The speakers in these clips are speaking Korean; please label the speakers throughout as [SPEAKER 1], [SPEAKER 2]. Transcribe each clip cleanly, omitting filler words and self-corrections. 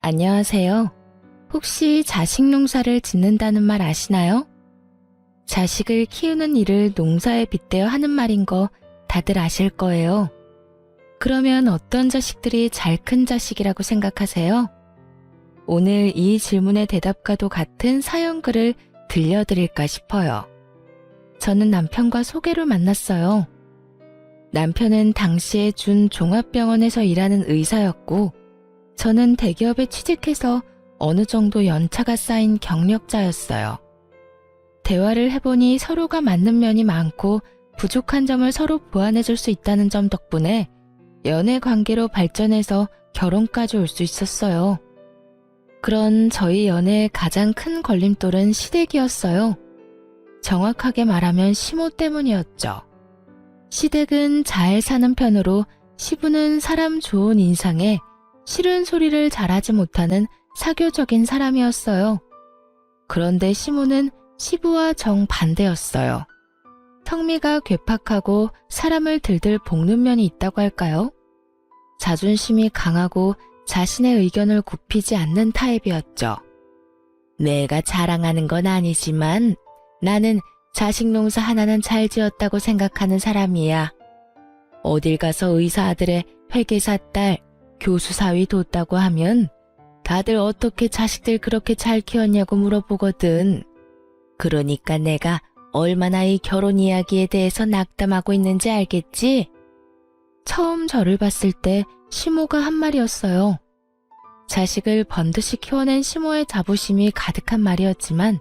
[SPEAKER 1] 안녕하세요. 혹시 자식 농사를 짓는다는 말 아시나요? 자식을 키우는 일을 농사에 빗대어 하는 말인 거 다들 아실 거예요. 그러면 어떤 자식들이 잘 큰 자식이라고 생각하세요? 오늘 이 질문의 대답과도 같은 사연글을 들려드릴까 싶어요. 저는 남편과 소개로 만났어요. 남편은 당시에 준 종합병원에서 일하는 의사였고, 저는 대기업에 취직해서 어느 정도 연차가 쌓인 경력자였어요. 대화를 해보니 서로가 맞는 면이 많고 부족한 점을 서로 보완해 줄 수 있다는 점 덕분에 연애 관계로 발전해서 결혼까지 올 수 있었어요. 그런 저희 연애의 가장 큰 걸림돌은 시댁이었어요. 정확하게 말하면 시모 때문이었죠. 시댁은 잘 사는 편으로 시부는 사람 좋은 인상에 싫은 소리를 잘하지 못하는 사교적인 사람이었어요. 그런데 시모는 시부와 정반대였어요. 성미가 괴팍하고 사람을 들들 볶는 면이 있다고 할까요? 자존심이 강하고 자신의 의견을 굽히지 않는 타입이었죠. 내가 자랑하는 건 아니지만 나는 자식 농사 하나는 잘 지었다고 생각하는 사람이야. 어딜 가서 의사 아들의 회계사 딸, 교수 사위 뒀다고 하면 다들 어떻게 자식들 그렇게 잘 키웠냐고 물어보거든. 그러니까 내가 얼마나 이 결혼 이야기에 대해서 낙담하고 있는지 알겠지? 처음 저를 봤을 때 시모가 한 말이었어요. 자식을 번듯이 키워낸 시모의 자부심이 가득한 말이었지만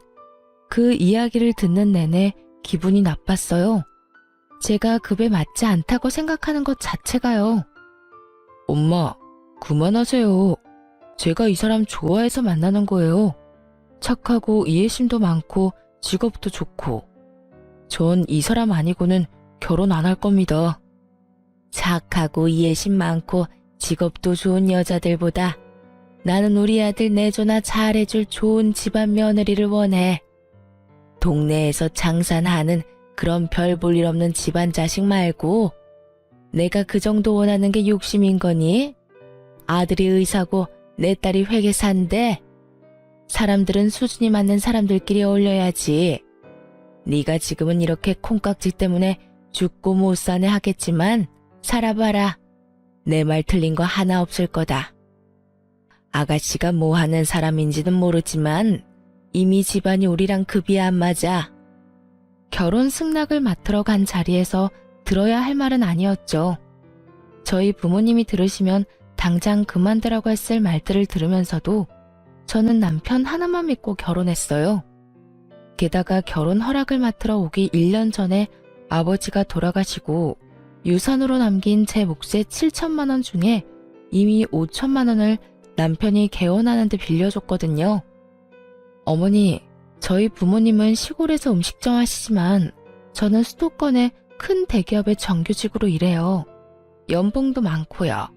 [SPEAKER 1] 그 이야기를 듣는 내내 기분이 나빴어요. 제가 급에 맞지 않다고 생각하는 것 자체가요. 엄마, 그만하세요. 제가 이 사람 좋아해서 만나는 거예요. 착하고 이해심도 많고 직업도 좋고. 전 이 사람 아니고는 결혼 안 할 겁니다. 착하고 이해심 많고 직업도 좋은 여자들보다 나는 우리 아들 내조나 잘해줄 좋은 집안 며느리를 원해. 동네에서 장산하는 그런 별 볼 일 없는 집안 자식 말고 내가 그 정도 원하는 게 욕심인 거니? 아들이 의사고 내 딸이 회계사인데 사람들은 수준이 맞는 사람들끼리 어울려야지. 네가 지금은 이렇게 콩깍지 때문에 죽고 못 사네 하겠지만 살아봐라. 내 말 틀린 거 하나 없을 거다. 아가씨가 뭐 하는 사람인지는 모르지만 이미 집안이 우리랑 급이 안 맞아. 결혼 승낙을 맡으러 간 자리에서 들어야 할 말은 아니었죠. 저희 부모님이 들으시면 당장 그만두라고 했을 말들을 들으면서도 저는 남편 하나만 믿고 결혼했어요. 게다가 결혼 허락을 맡으러 오기 1년 전에 아버지가 돌아가시고 유산으로 남긴 제 몫의 7천만 원 중에 이미 5천만 원을 남편이 개원하는 데 빌려줬거든요. 어머니, 저희 부모님은 시골에서 음식점 하시지만 저는 수도권의 큰 대기업의 정규직으로 일해요. 연봉도 많고요.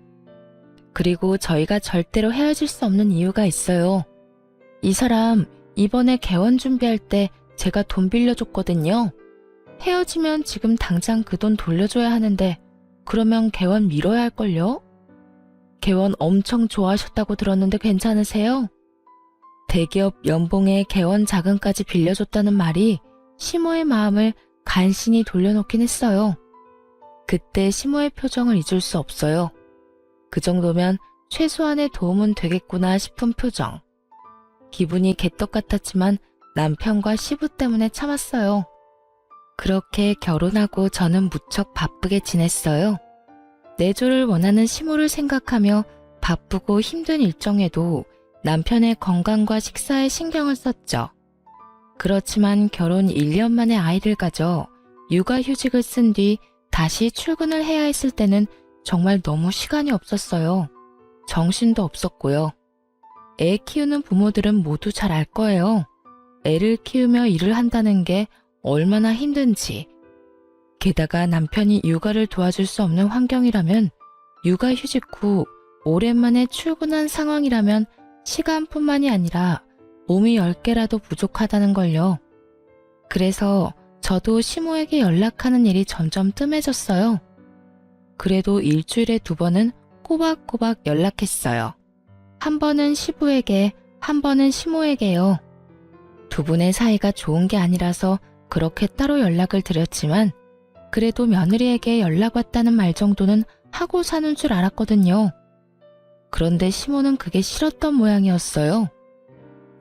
[SPEAKER 1] 그리고 저희가 절대로 헤어질 수 없는 이유가 있어요. 이 사람 이번에 개원 준비할 때 제가 돈 빌려줬거든요. 헤어지면 지금 당장 그 돈 돌려줘야 하는데 그러면 개원 미뤄야 할걸요? 개원 엄청 좋아하셨다고 들었는데 괜찮으세요? 대기업 연봉에 개원 자금까지 빌려줬다는 말이 시모의 마음을 간신히 돌려놓긴 했어요. 그때 시모의 표정을 잊을 수 없어요. 그 정도면 최소한의 도움은 되겠구나 싶은 표정. 기분이 개떡 같았지만 남편과 시부 때문에 참았어요. 그렇게 결혼하고 저는 무척 바쁘게 지냈어요. 내조를 원하는 시모를 생각하며 바쁘고 힘든 일정에도 남편의 건강과 식사에 신경을 썼죠. 그렇지만 결혼 1년 만에 아이를 가져 육아휴직을 쓴 뒤 다시 출근을 해야 했을 때는 정말 너무 시간이 없었어요. 정신도 없었고요. 애 키우는 부모들은 모두 잘 알 거예요. 애를 키우며 일을 한다는 게 얼마나 힘든지. 게다가 남편이 육아를 도와줄 수 없는 환경이라면 육아휴직 후 오랜만에 출근한 상황이라면 시간뿐만이 아니라 몸이 10개라도 부족하다는 걸요. 그래서 저도 시모에게 연락하는 일이 점점 뜸해졌어요. 그래도 일주일에 2번은 꼬박꼬박 연락했어요. 한 번은 시부에게, 한 번은 시모에게요. 두 분의 사이가 좋은 게 아니라서 그렇게 따로 연락을 드렸지만 그래도 며느리에게 연락 왔다는 말 정도는 하고 사는 줄 알았거든요. 그런데 시모는 그게 싫었던 모양이었어요.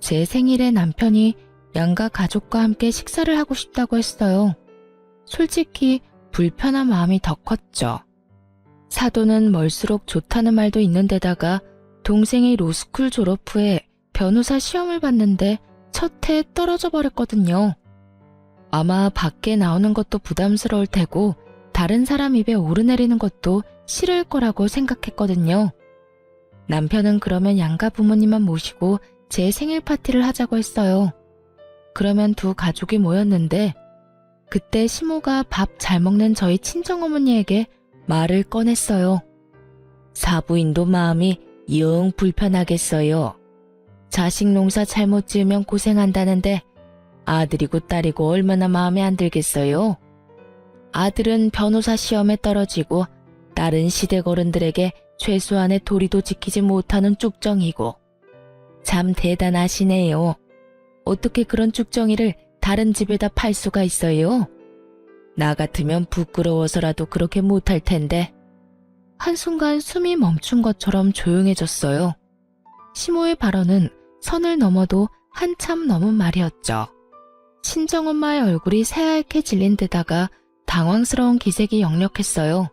[SPEAKER 1] 제 생일에 남편이 양가 가족과 함께 식사를 하고 싶다고 했어요. 솔직히 불편한 마음이 더 컸죠. 사돈은 멀수록 좋다는 말도 있는데다가 동생이 로스쿨 졸업 후에 변호사 시험을 봤는데 첫 해에 떨어져 버렸거든요. 아마 밖에 나오는 것도 부담스러울 테고 다른 사람 입에 오르내리는 것도 싫을 거라고 생각했거든요. 남편은 그러면 양가 부모님만 모시고 제 생일 파티를 하자고 했어요. 그러면 두 가족이 모였는데 그때 시모가 밥 잘 먹는 저희 친정어머니에게 말을 꺼냈어요. 사부인도 마음이 영 불편하겠어요. 자식 농사 잘못 지으면 고생한다는데 아들이고 딸이고 얼마나 마음에 안 들겠어요. 아들은 변호사 시험에 떨어지고 딸은 시댁 어른들에게 최소한의 도리도 지키지 못하는 쭉정이고. 참 대단하시네요. 어떻게 그런 쭉정이를 다른 집에다 팔 수가 있어요? 나 같으면 부끄러워서라도 그렇게 못할 텐데. 한순간 숨이 멈춘 것처럼 조용해졌어요. 시모의 발언은 선을 넘어도 한참 넘은 말이었죠. 친정엄마의 얼굴이 새하얗게 질린 데다가 당황스러운 기색이 역력했어요.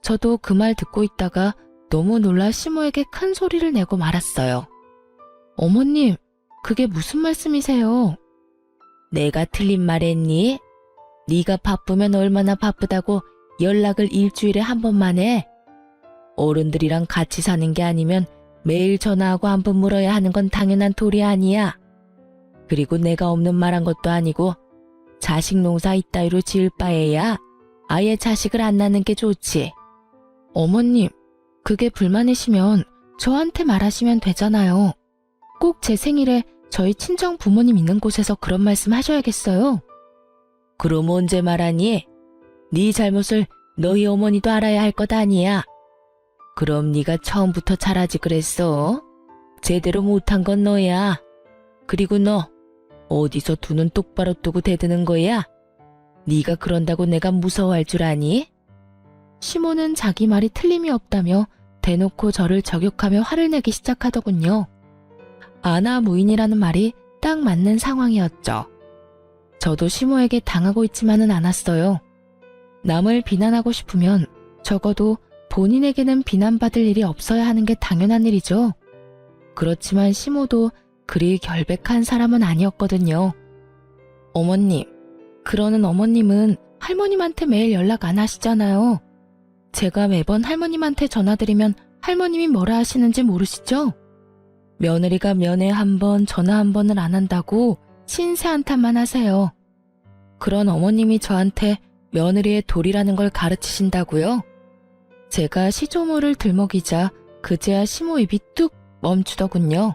[SPEAKER 1] 저도 그 말 듣고 있다가 너무 놀라 시모에게 큰 소리를 내고 말았어요. 어머님, 그게 무슨 말씀이세요? 내가 틀린 말 했니? 네가 바쁘면 얼마나 바쁘다고 연락을 일주일에 한 번만 해? 어른들이랑 같이 사는 게 아니면 매일 전화하고 안부 물어야 하는 건 당연한 도리 아니야. 그리고 내가 없는 말한 것도 아니고 자식 농사 이따위로 지을 바에야 아예 자식을 안 낳는 게 좋지. 어머님, 그게 불만이시면 저한테 말하시면 되잖아요. 꼭 제 생일에 저희 친정 부모님 있는 곳에서 그런 말씀 하셔야겠어요. 그럼 언제 말하니? 네 잘못을 너희 어머니도 알아야 할 것 아니야. 그럼 네가 처음부터 잘하지 그랬어? 제대로 못한 건 너야. 그리고 너 어디서 두 눈 똑바로 뜨고 대드는 거야? 네가 그런다고 내가 무서워할 줄 아니? 시모는 자기 말이 틀림이 없다며 대놓고 저를 저격하며 화를 내기 시작하더군요. 아나무인이라는 말이 딱 맞는 상황이었죠. 저도 시모에게 당하고 있지만은 않았어요. 남을 비난하고 싶으면 적어도 본인에게는 비난받을 일이 없어야 하는 게 당연한 일이죠. 그렇지만 시모도 그리 결백한 사람은 아니었거든요. 어머님, 그러는 어머님은 할머님한테 매일 연락 안 하시잖아요. 제가 매번 할머님한테 전화드리면 할머님이 뭐라 하시는지 모르시죠? 며느리가 면회 한 번, 전화 한 번을 안 한다고 신세 한탄만 하세요. 그런 어머님이 저한테 며느리의 도리라는 걸 가르치신다고요? 제가 시조모를 들먹이자 그제야 시모 입이 뚝 멈추더군요.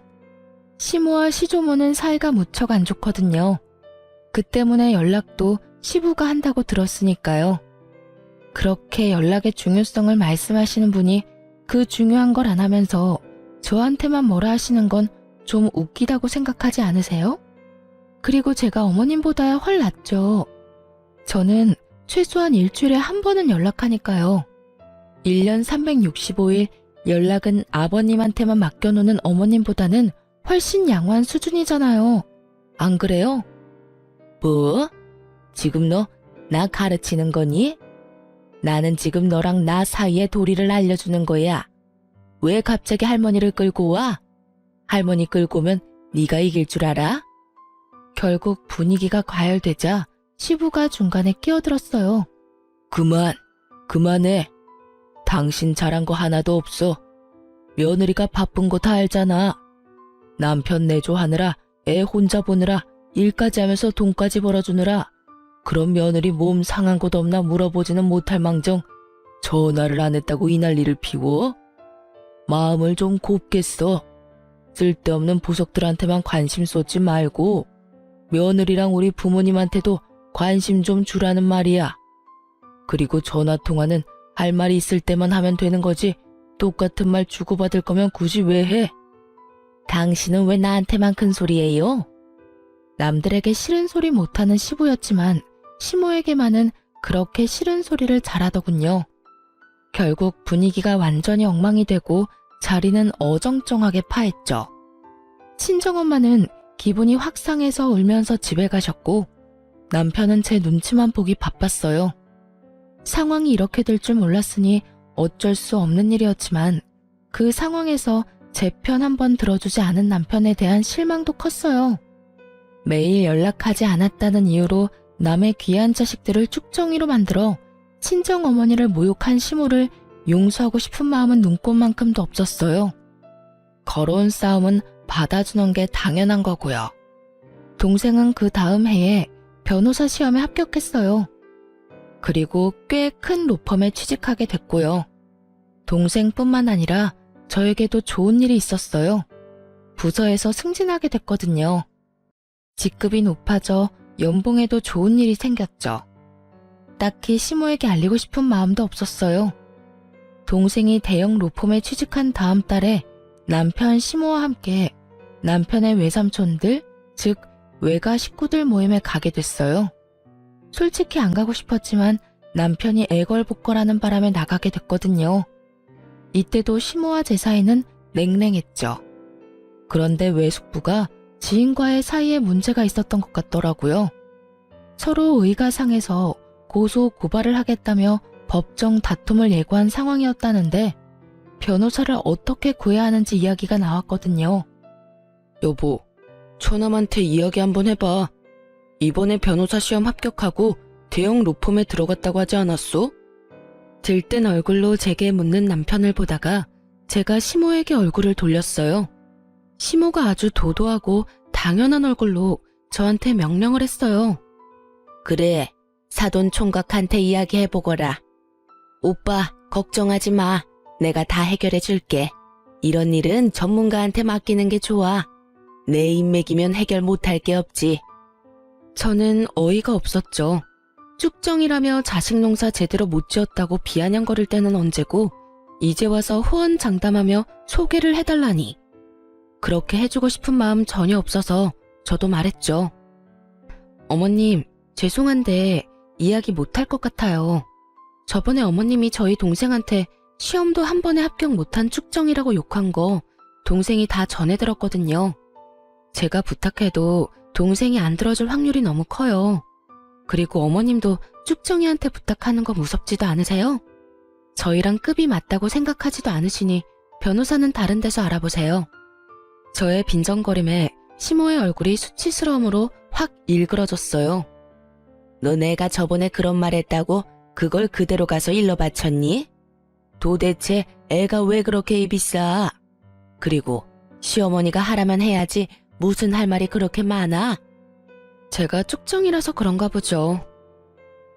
[SPEAKER 1] 시모와 시조모는 사이가 무척 안 좋거든요. 그 때문에 연락도 시부가 한다고 들었으니까요. 그렇게 연락의 중요성을 말씀하시는 분이 그 중요한 걸 안 하면서 저한테만 뭐라 하시는 건 좀 웃기다고 생각하지 않으세요? 그리고 제가 어머님보다야 훨 낫죠. 저는 최소한 일주일에 한 번은 연락하니까요. 1년 365일 연락은 아버님한테만 맡겨놓는 어머님보다는 훨씬 양호한 수준이잖아요. 안 그래요? 뭐? 지금 너 나 가르치는 거니? 나는 지금 너랑 나 사이의 도리를 알려주는 거야. 왜 갑자기 할머니를 끌고 와? 할머니 끌고 오면 네가 이길 줄 알아? 결국 분위기가 과열되자 시부가 중간에 끼어들었어요. 그만해. 당신 잘한 거 하나도 없어. 며느리가 바쁜 거 다 알잖아. 남편 내조하느라 애 혼자 보느라 일까지 하면서 돈까지 벌어주느라 그런 며느리 몸 상한 곳 없나 물어보지는 못할 망정 전화를 안 했다고 이 난리를 피워? 마음을 좀 곱게 써. 쓸데없는 보석들한테만 관심 쏟지 말고 며느리랑 우리 부모님한테도 관심 좀 주라는 말이야. 그리고 전화통화는 할 말이 있을 때만 하면 되는 거지 똑같은 말 주고받을 거면 굳이 왜 해? 당신은 왜 나한테만 큰 소리예요? 남들에게 싫은 소리 못하는 시부였지만 시모에게만은 그렇게 싫은 소리를 잘하더군요. 결국 분위기가 완전히 엉망이 되고 자리는 어정쩡하게 파했죠. 친정엄마는 기분이 확 상해서 울면서 집에 가셨고 남편은 제 눈치만 보기 바빴어요. 상황이 이렇게 될 줄 몰랐으니 어쩔 수 없는 일이었지만 그 상황에서 제 편 한번 들어주지 않은 남편에 대한 실망도 컸어요. 매일 연락하지 않았다는 이유로 남의 귀한 자식들을 쭉정이로 만들어 친정어머니를 모욕한 시모를 용서하고 싶은 마음은 눈꽃만큼도 없었어요. 걸어온 싸움은 받아주는 게 당연한 거고요. 동생은 그 다음 해에 변호사 시험에 합격했어요. 그리고 꽤 큰 로펌에 취직하게 됐고요. 동생뿐만 아니라 저에게도 좋은 일이 있었어요. 부서에서 승진하게 됐거든요. 직급이 높아져 연봉에도 좋은 일이 생겼죠. 딱히 시모에게 알리고 싶은 마음도 없었어요. 동생이 대형 로펌에 취직한 다음 달에 남편 시모와 함께 남편의 외삼촌들, 즉 외가 식구들 모임에 가게 됐어요. 솔직히 안 가고 싶었지만 남편이 애걸복걸하는 바람에 나가게 됐거든요. 이때도 시모와 제 사이는 냉랭했죠. 그런데 외숙부가 지인과의 사이에 문제가 있었던 것 같더라고요. 서로 의가 상해서 고소 고발을 하겠다며 법정 다툼을 예고한 상황이었다는데 변호사를 어떻게 구해야 하는지 이야기가 나왔거든요.
[SPEAKER 2] 여보, 처남한테 이야기 한번 해봐. 이번에 변호사 시험 합격하고 대형 로펌에 들어갔다고 하지 않았어?
[SPEAKER 1] 들뜬 얼굴로 제게 묻는 남편을 보다가 제가 시모에게 얼굴을 돌렸어요. 시모가 아주 도도하고 당연한 얼굴로 저한테 명령을 했어요.
[SPEAKER 2] 그래, 사돈 총각한테 이야기해보거라. 오빠, 걱정하지 마. 내가 다 해결해줄게. 이런 일은 전문가한테 맡기는 게 좋아. 내 인맥이면 해결 못할 게 없지.
[SPEAKER 1] 저는 어이가 없었죠. 쭉정이라며 자식 농사 제대로 못 지었다고 비아냥거릴 때는 언제고 이제 와서 호언장담하며 소개를 해달라니. 그렇게 해주고 싶은 마음 전혀 없어서 저도 말했죠. 어머님, 죄송한데 이야기 못할 것 같아요. 저번에 어머님이 저희 동생한테 시험도 한 번에 합격 못한 쭉정이라고 욕한 거 동생이 다 전해 들었거든요. 제가 부탁해도 동생이 안 들어줄 확률이 너무 커요. 그리고 어머님도 쭉정이한테 부탁하는 거 무섭지도 않으세요? 저희랑 급이 맞다고 생각하지도 않으시니 변호사는 다른 데서 알아보세요. 저의 빈정거림에 시모의 얼굴이 수치스러움으로 확 일그러졌어요.
[SPEAKER 2] 너 내가 저번에 그런 말 했다고 그걸 그대로 가서 일러 바쳤니? 도대체 애가 왜 그렇게 입이 싸? 그리고 시어머니가 하라면 해야지 무슨 할 말이 그렇게 많아?
[SPEAKER 1] 제가 쭉정이라서 그런가 보죠.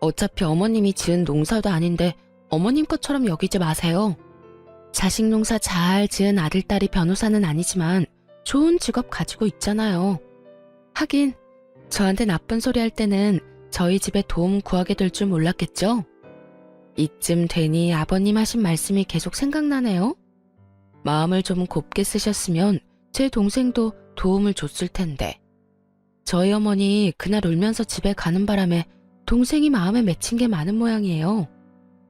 [SPEAKER 1] 어차피 어머님이 지은 농사도 아닌데 어머님 것처럼 여기지 마세요. 자식 농사 잘 지은 아들딸이 변호사는 아니지만 좋은 직업 가지고 있잖아요. 하긴 저한테 나쁜 소리 할 때는 저희 집에 도움 구하게 될 줄 몰랐겠죠? 이쯤 되니 아버님 하신 말씀이 계속 생각나네요. 마음을 좀 곱게 쓰셨으면 제 동생도 도움을 줬을 텐데. 저희 어머니 그날 울면서 집에 가는 바람에 동생이 마음에 맺힌 게 많은 모양이에요.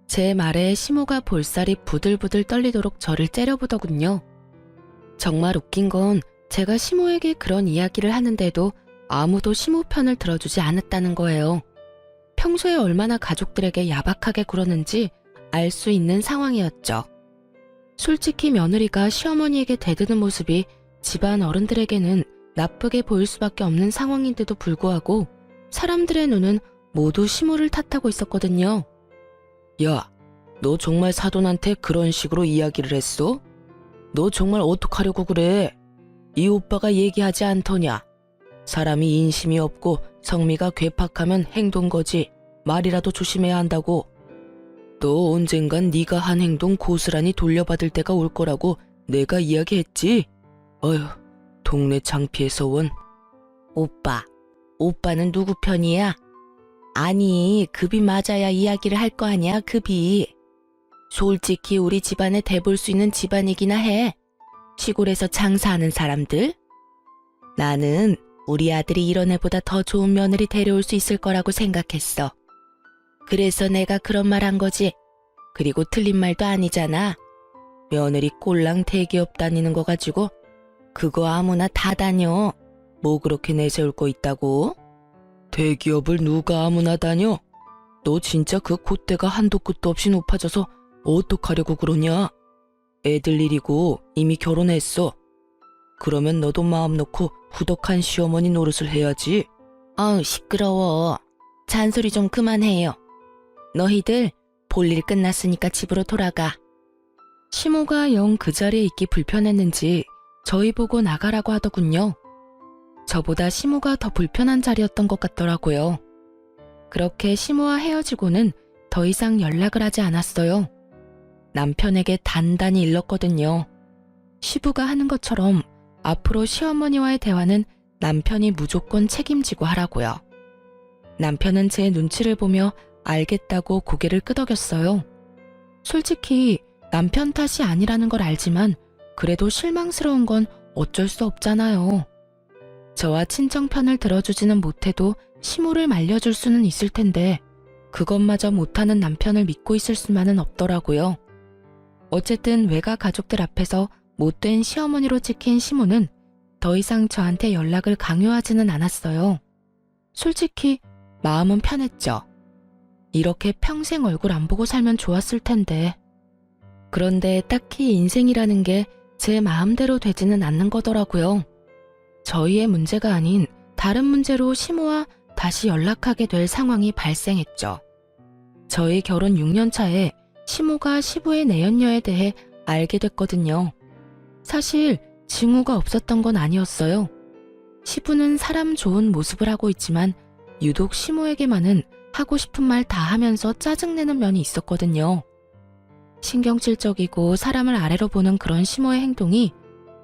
[SPEAKER 1] 제 말에 시모가 볼살이 부들부들 떨리도록 저를 째려보더군요. 정말 웃긴 건 제가 시모에게 그런 이야기를 하는데도 아무도 시모 편을 들어주지 않았다는 거예요. 평소에 얼마나 가족들에게 야박하게 굴었는지 알 수 있는 상황이었죠. 솔직히 며느리가 시어머니에게 대드는 모습이 집안 어른들에게는 나쁘게 보일 수밖에 없는 상황인데도 불구하고 사람들의 눈은 모두 시모를 탓하고 있었거든요.
[SPEAKER 2] 야, 너 정말 사돈한테 그런 식으로 이야기를 했어? 너 정말 어떡하려고 그래? 이 오빠가 얘기하지 않더냐? 사람이 인심이 없고 성미가 괴팍하면 행동거지 말이라도 조심해야 한다고. 너 언젠간 네가 한 행동 고스란히 돌려받을 때가 올 거라고 내가 이야기했지? 어휴, 동네 창피해서 원.
[SPEAKER 1] 오빠, 오빠는 누구 편이야? 아니, 급이 맞아야 이야기를 할 거 아니야, 급이. 솔직히 우리 집안에 대볼 수 있는 집안이기나 해.
[SPEAKER 2] 시골에서 장사하는 사람들? 나는 우리 아들이 이런 애보다 더 좋은 며느리 데려올 수 있을 거라고 생각했어. 그래서 내가 그런 말 한 거지. 그리고 틀린 말도 아니잖아. 며느리 꼴랑 대기업 다니는 거 가지고 그거 아무나 다 다녀. 뭐 그렇게 내세울 거 있다고? 대기업을 누가 아무나 다녀? 너 진짜 그 콧대가 한도 끝도 없이 높아져서 어떡하려고 그러냐? 애들 일이고 이미 결혼했어. 그러면 너도 마음 놓고 후덕한 시어머니 노릇을 해야지. 아우 시끄러워. 잔소리 좀 그만해요. 너희들 볼일 끝났으니까 집으로 돌아가.
[SPEAKER 1] 시모가 영 그 자리에 있기 불편했는지 저희 보고 나가라고 하더군요. 저보다 시모가 더 불편한 자리였던 것 같더라고요. 그렇게 시모와 헤어지고는 더 이상 연락을 하지 않았어요. 남편에게 단단히 일렀거든요. 시부가 하는 것처럼 앞으로 시어머니와의 대화는 남편이 무조건 책임지고 하라고요. 남편은 제 눈치를 보며 알겠다고 고개를 끄덕였어요. 솔직히 남편 탓이 아니라는 걸 알지만 그래도 실망스러운 건 어쩔 수 없잖아요. 저와 친정 편을 들어주지는 못해도 시모를 말려줄 수는 있을 텐데 그것마저 못하는 남편을 믿고 있을 수만은 없더라고요. 어쨌든 외가 가족들 앞에서 못된 시어머니로 찍힌 시모는 더 이상 저한테 연락을 강요하지는 않았어요. 솔직히 마음은 편했죠. 이렇게 평생 얼굴 안 보고 살면 좋았을 텐데. 그런데 딱히 인생이라는 게 제 마음대로 되지는 않는 거더라고요. 저희의 문제가 아닌 다른 문제로 시모와 다시 연락하게 될 상황이 발생했죠. 저희 결혼 6년 차에 시모가 시부의 내연녀에 대해 알게 됐거든요. 사실 징후가 없었던 건 아니었어요. 시부는 사람 좋은 모습을 하고 있지만 유독 시모에게만은 하고 싶은 말 다 하면서 짜증내는 면이 있었거든요. 신경질적이고 사람을 아래로 보는 그런 시모의 행동이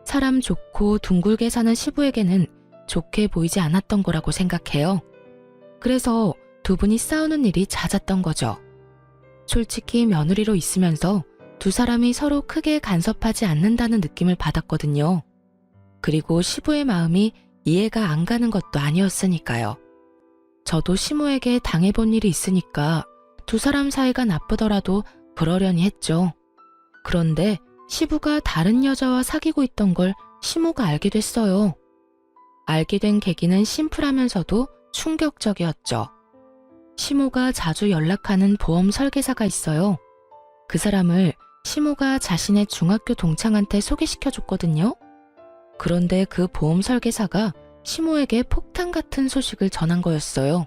[SPEAKER 1] 사람 좋고 둥글게 사는 시부에게는 좋게 보이지 않았던 거라고 생각해요. 그래서 두 분이 싸우는 일이 잦았던 거죠. 솔직히 며느리로 있으면서 두 사람이 서로 크게 간섭하지 않는다는 느낌을 받았거든요. 그리고 시부의 마음이 이해가 안 가는 것도 아니었으니까요. 저도 시모에게 당해본 일이 있으니까 두 사람 사이가 나쁘더라도 그러려니 했죠. 그런데 시부가 다른 여자와 사귀고 있던 걸 시모가 알게 됐어요. 알게 된 계기는 심플하면서도 충격적이었죠. 시모가 자주 연락하는 보험 설계사가 있어요. 그 사람을 시모가 자신의 중학교 동창한테 소개시켜줬거든요. 그런데 그 보험 설계사가 시모에게 폭탄 같은 소식을 전한 거였어요.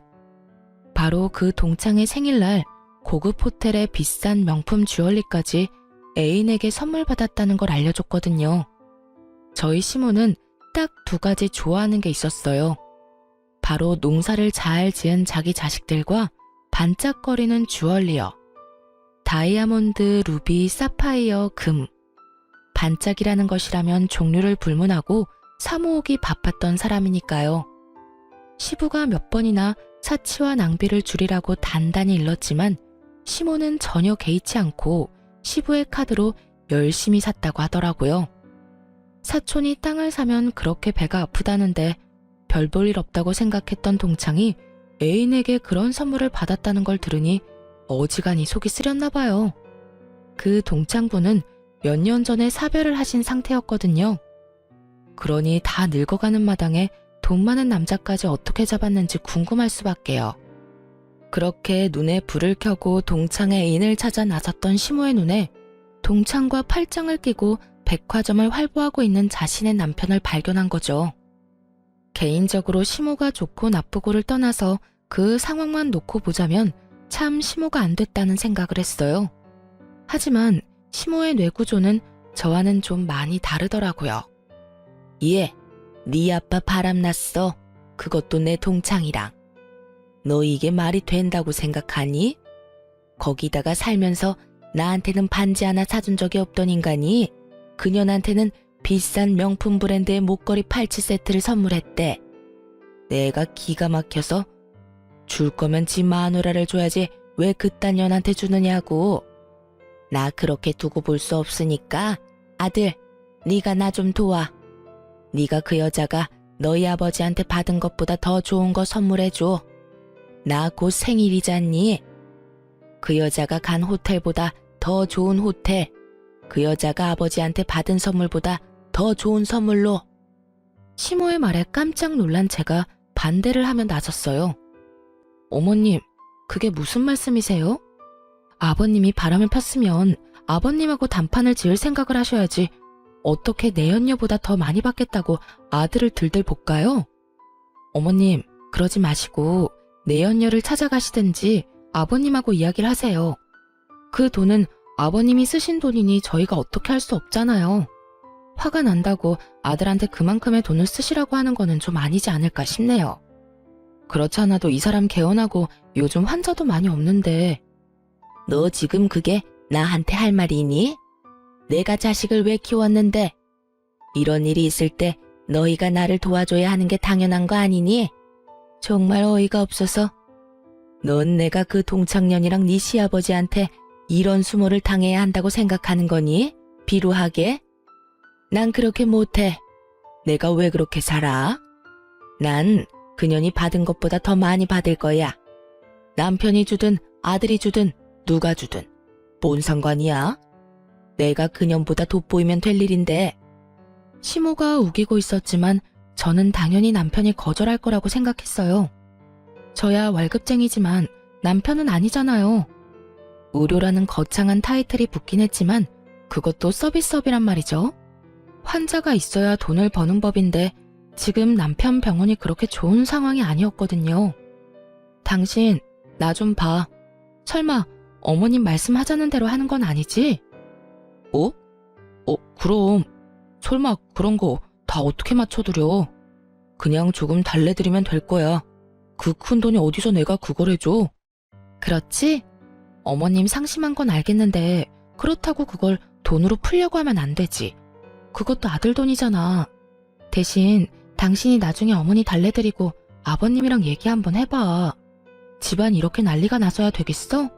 [SPEAKER 1] 바로 그 동창의 생일날 고급 호텔의 비싼 명품 주얼리까지 애인에게 선물 받았다는 걸 알려줬거든요. 저희 시모는 딱 두 가지 좋아하는 게 있었어요. 바로 농사를 잘 지은 자기 자식들과 반짝거리는 주얼리요. 다이아몬드, 루비, 사파이어, 금. 반짝이라는 것이라면 종류를 불문하고 사모으기 바빴던 사람이니까요. 시부가 몇 번이나 사치와 낭비를 줄이라고 단단히 일렀지만 시모는 전혀 개의치 않고 시부의 카드로 열심히 샀다고 하더라고요. 사촌이 땅을 사면 그렇게 배가 아프다는데 별 볼 일 없다고 생각했던 동창이 애인에게 그런 선물을 받았다는 걸 들으니 어지간히 속이 쓰렸나 봐요. 그 동창분은 몇 년 전에 사별을 하신 상태였거든요. 그러니 다 늙어가는 마당에 돈 많은 남자까지 어떻게 잡았는지 궁금할 수밖에요. 그렇게 눈에 불을 켜고 동창의 애인을 찾아 나섰던 시모의 눈에 동창과 팔짱을 끼고 백화점을 활보하고 있는 자신의 남편을 발견한 거죠. 개인적으로 시모가 좋고 나쁘고를 떠나서 그 상황만 놓고 보자면 참 시모가 안 됐다는 생각을 했어요. 하지만 시모의 뇌구조는 저와는 좀 많이 다르더라고요. 얘, 네 아빠 바람났어. 그것도 내 동창이랑. 너 이게 말이 된다고 생각하니? 거기다가 살면서 나한테는 반지 하나 사준 적이 없던 인간이 그년한테는 비싼 명품 브랜드의 목걸이 팔찌 세트를 선물했대. 내가 기가 막혀서 줄 거면 지 마누라를 줘야지 왜 그딴 년한테 주느냐고. 나 그렇게 두고 볼 수 없으니까 아들
[SPEAKER 2] 네가 나 좀 도와. 네가 그 여자가 너희 아버지한테 받은 것보다 더 좋은 거 선물해줘. 나 곧 생일이잖니. 그 여자가 간 호텔보다 더 좋은 호텔, 그 여자가 아버지한테 받은 선물보다 더 좋은 선물로. 시모의 말에 깜짝 놀란 제가 반대를 하며 나섰어요. 어머님, 그게 무슨 말씀이세요? 아버님이 바람을 폈으면 아버님하고 단판을 지을 생각을 하셔야지 어떻게 내연녀보다 더 많이 받겠다고 아들을 들들 볶아요? 어머님, 그러지 마시고 내연녀를 찾아가시든지 아버님하고 이야기를 하세요. 그 돈은 아버님이 쓰신 돈이니 저희가 어떻게 할 수 없잖아요. 화가 난다고 아들한테 그만큼의 돈을 쓰시라고 하는 거는 좀 아니지 않을까 싶네요. 그렇지 않아도 이 사람 개원하고 요즘 환자도 많이 없는데. 너 지금 그게 나한테 할 말이니? 내가 자식을 왜 키웠는데? 이런 일이 있을 때 너희가 나를 도와줘야 하는 게 당연한 거 아니니? 정말 어이가 없어서. 넌 내가 그 동창년이랑 네 시아버지한테 이런 수모를 당해야 한다고 생각하는 거니? 비루하게? 난 그렇게 못해. 내가 왜 그렇게 살아? 난 그년이 받은 것보다 더 많이 받을 거야. 남편이 주든 아들이 주든 누가 주든 뭔 상관이야? 내가 그년보다 돋보이면 될 일인데. 시모가 우기고 있었지만 저는 당연히 남편이 거절할 거라고 생각했어요. 저야 월급쟁이지만 남편은 아니잖아요. 의료라는 거창한 타이틀이 붙긴 했지만 그것도 서비스업이란 말이죠. 환자가 있어야 돈을 버는 법인데 지금 남편 병원이 그렇게 좋은 상황이 아니었거든요. 당신, 나 좀 봐. 설마 어머님 말씀하자는 대로 하는 건 아니지? 그럼. 설마 그런 거 다 어떻게 맞춰드려. 그냥 조금 달래드리면 될 거야. 그 큰 돈이 어디서 내가 그걸 해줘. 그렇지? 어머님 상심한 건 알겠는데 그렇다고 그걸 돈으로 풀려고 하면 안 되지. 그것도 아들 돈이잖아. 대신 당신이 나중에 어머니 달래드리고 아버님이랑 얘기 한번 해봐. 집안 이렇게 난리가 나서야 되겠어?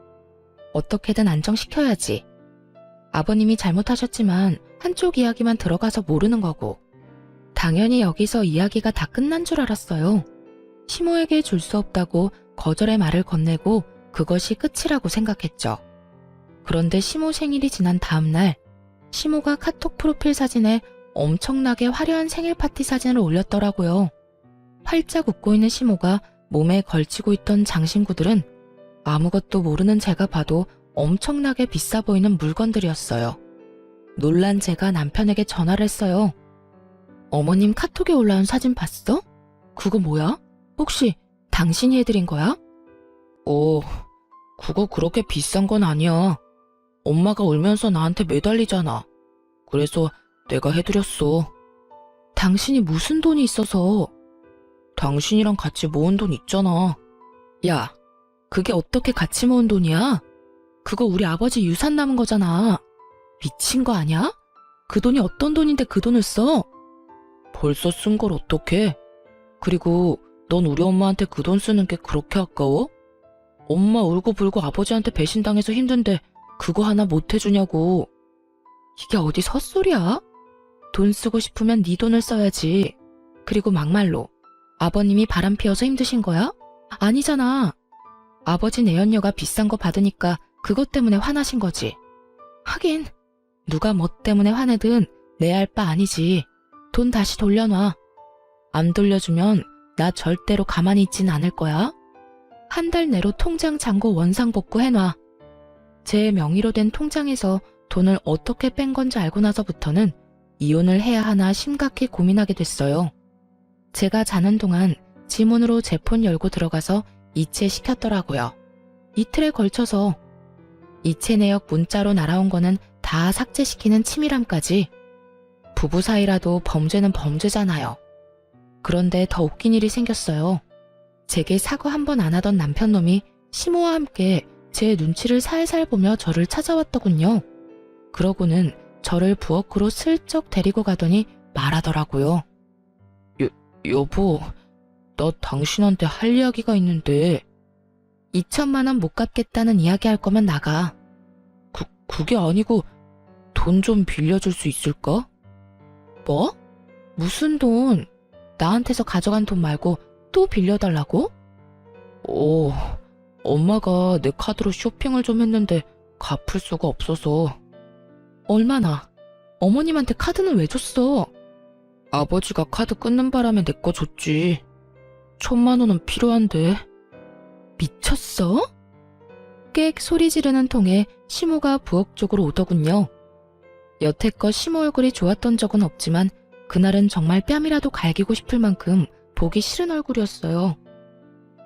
[SPEAKER 2] 어떻게든 안정시켜야지. 아버님이 잘못하셨지만 한쪽 이야기만 들어가서 모르는 거고. 당연히 여기서 이야기가 다 끝난 줄 알았어요. 시모에게 줄 수 없다고 거절의 말을 건네고 그것이 끝이라고 생각했죠. 그런데 시모 생일이 지난 다음 날, 시모가 카톡 프로필 사진에 엄청나게 화려한 생일 파티 사진을 올렸더라고요. 활짝 웃고 있는 시모가 몸에 걸치고 있던 장신구들은 아무것도 모르는 제가 봐도 엄청나게 비싸 보이는 물건들이었어요. 놀란 제가 남편에게 전화를 했어요. 어머님 카톡에 올라온 사진 봤어? 그거 뭐야? 혹시 당신이 해드린 거야? 그거 그렇게 비싼 건 아니야. 엄마가 울면서 나한테 매달리잖아. 그래서 내가 해드렸어. 당신이 무슨 돈이 있어서? 당신이랑 같이 모은 돈 있잖아. 야, 그게 어떻게 같이 모은 돈이야? 그거 우리 아버지 유산 남은 거잖아. 미친 거 아니야? 그 돈이 어떤 돈인데 그 돈을 써? 벌써 쓴 걸 어떡해? 그리고 넌 우리 엄마한테 그 돈 쓰는 게 그렇게 아까워? 엄마 울고불고 아버지한테 배신당해서 힘든데 그거 하나 못 해주냐고. 이게 어디 헛소리야? 돈 쓰고 싶으면 네 돈을 써야지. 그리고 막말로 아버님이 바람 피워서 힘드신 거야? 아니잖아. 아버지 내연녀가 비싼 거 받으니까 그것 때문에 화나신 거지. 하긴 누가 뭐 때문에 화내든 내 알 바 아니지. 돈 다시 돌려놔. 안 돌려주면 나 절대로 가만히 있진 않을 거야. 한 달 내로 통장 잔고 원상복구 해놔. 제 명의로 된 통장에서 돈을 어떻게 뺀 건지 알고 나서부터는 이혼을 해야 하나 심각히 고민하게 됐어요. 제가 자는 동안 지문으로 제 폰 열고 들어가서 이체시켰더라고요. 이틀에 걸쳐서. 이체 내역 문자로 날아온 거는 다 삭제시키는 치밀함까지. 부부 사이라도 범죄는 범죄잖아요. 그런데 더 웃긴 일이 생겼어요. 제게 사과 한 번 안 하던 남편놈이 시모와 함께 제 눈치를 살살 보며 저를 찾아왔더군요. 그러고는 저를 부엌으로 슬쩍 데리고 가더니 말하더라고요. 여보, 나 당신한테 할 이야기가 있는데. 2천만 원 못 갚겠다는 이야기 할 거면 나가. 그게 아니고 돈 좀 빌려줄 수 있을까?
[SPEAKER 1] 뭐? 무슨 돈? 나한테서 가져간 돈 말고 또 빌려달라고? 엄마가 내 카드로 쇼핑을 좀 했는데 갚을 수가 없어서. 얼마나? 어머님한테 카드는 왜 줬어? 아버지가 카드 끊는 바람에 내 거 줬지. 1,000만 원은 필요한데. 미쳤어? 꽥 소리 지르는 통에 시모가 부엌 쪽으로 오더군요. 여태껏 시모 얼굴이 좋았던 적은 없지만 그날은 정말 뺨이라도 갈기고 싶을 만큼 보기 싫은 얼굴이었어요.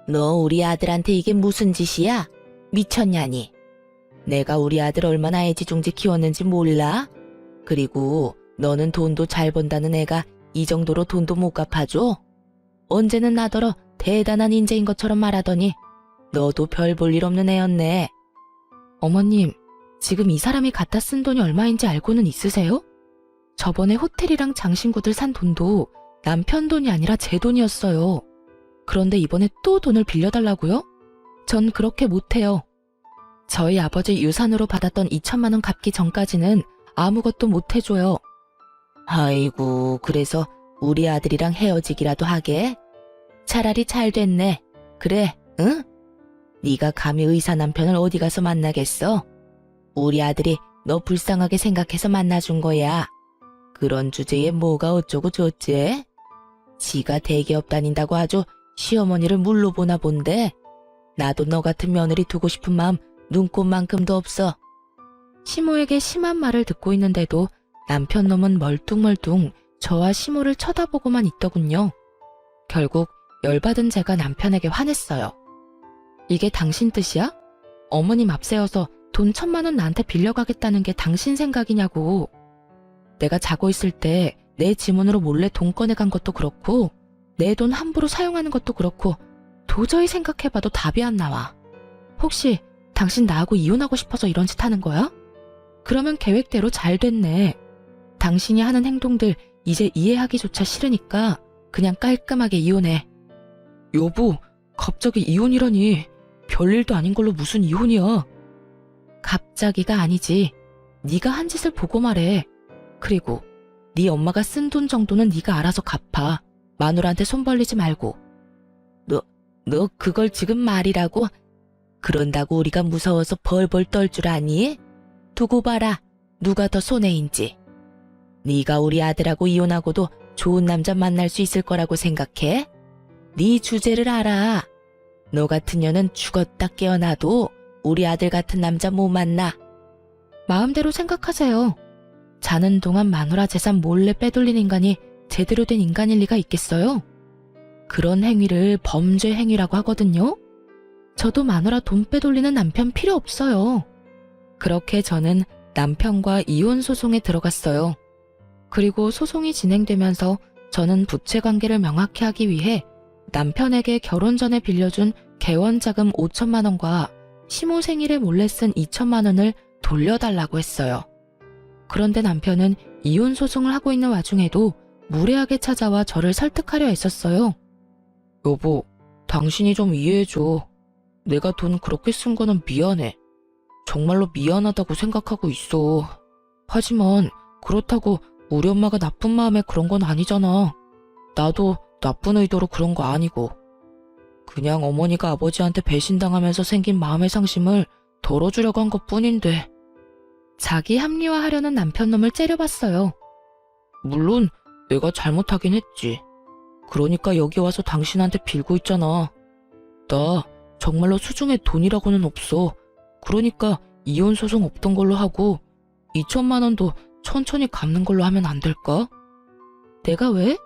[SPEAKER 2] 너 우리 아들한테 이게 무슨 짓이야? 미쳤냐니? 내가 우리 아들 얼마나 애지중지 키웠는지 몰라? 그리고 너는 돈도 잘 번다는 애가 이 정도로 돈도 못 갚아줘? 언제는 나더러 대단한 인재인 것처럼 말하더니 너도 별 볼 일 없는 애였네.
[SPEAKER 1] 어머님, 지금 이 사람이 갖다 쓴 돈이 얼마인지 알고는 있으세요? 저번에 호텔이랑 장신구들 산 돈도 남편 돈이 아니라 제 돈이었어요. 그런데 이번에 또 돈을 빌려달라고요? 전 그렇게 못해요. 저희 아버지 유산으로 받았던 2,000만 원 갚기 전까지는 아무것도 못해줘요.
[SPEAKER 2] 아이고, 그래서 우리 아들이랑 헤어지기라도 하게? 차라리 잘 됐네. 그래, 응? 네가 감히 의사 남편을 어디 가서 만나겠어? 우리 아들이 너 불쌍하게 생각해서 만나준 거야. 그런 주제에 뭐가 어쩌고 저쩌지? 지가 대기업 다닌다고 아주 시어머니를 물로 보나 본데 나도 너 같은 며느리 두고 싶은 마음 눈꼽만큼도 없어.
[SPEAKER 1] 시모에게 심한 말을 듣고 있는데도 남편 놈은 멀뚱멀뚱 저와 시모를 쳐다보고만 있더군요. 결국 열받은 제가 남편에게 화냈어요. 이게 당신 뜻이야? 어머님 앞세워서 돈 1,000만 원 나한테 빌려가겠다는 게 당신 생각이냐고. 내가 자고 있을 때 내 지문으로 몰래 돈 꺼내간 것도 그렇고 내 돈 함부로 사용하는 것도 그렇고 도저히 생각해봐도 답이 안 나와. 혹시 당신 나하고 이혼하고 싶어서 이런 짓 하는 거야? 그러면 계획대로 잘 됐네. 당신이 하는 행동들 이제 이해하기조차 싫으니까 그냥 깔끔하게 이혼해. 여보, 갑자기 이혼이라니. 별일도 아닌 걸로 무슨 이혼이야. 갑자기가 아니지. 네가 한 짓을 보고 말해. 그리고 네 엄마가 쓴 돈 정도는 네가 알아서 갚아. 마누라한테 손 벌리지 말고.
[SPEAKER 2] 너 그걸 지금 말이라고? 그런다고 우리가 무서워서 벌벌 떨 줄 아니? 두고 봐라. 누가 더 손해인지. 네가 우리 아들하고 이혼하고도 좋은 남자 만날 수 있을 거라고 생각해? 네 주제를 알아. 너 같은 년은 죽었다 깨어나도 우리 아들 같은 남자 못 만나.
[SPEAKER 1] 마음대로 생각하세요. 자는 동안 마누라 재산 몰래 빼돌린 인간이 제대로 된 인간일 리가 있겠어요? 그런 행위를 범죄 행위라고 하거든요. 저도 마누라 돈 빼돌리는 남편 필요 없어요. 그렇게 저는 남편과 이혼 소송에 들어갔어요. 그리고 소송이 진행되면서 저는 부채 관계를 명확히 하기 위해 남편에게 결혼 전에 빌려준 개원자금 5,000만 원과 시모 생일에 몰래 쓴 2,000만 원을 돌려달라고 했어요. 그런데 남편은 이혼 소송을 하고 있는 와중에도 무례하게 찾아와 저를 설득하려 했었어요. 여보, 당신이 좀 이해해줘. 내가 돈 그렇게 쓴 거는 미안해. 정말로 미안하다고 생각하고 있어. 하지만 그렇다고 우리 엄마가 나쁜 마음에 그런 건 아니잖아. 나도 나쁜 의도로 그런 거 아니고. 그냥 어머니가 아버지한테 배신당하면서 생긴 마음의 상심을 덜어주려고 한 것뿐인데. 자기 합리화하려는 남편 놈을 째려봤어요. 물론 내가 잘못하긴 했지. 그러니까 여기 와서 당신한테 빌고 있잖아. 나 정말로 수중에 돈이라고는 없어. 그러니까 이혼 소송 없던 걸로 하고 2,000만 원도 천천히 갚는 걸로 하면 안 될까? 내가 왜?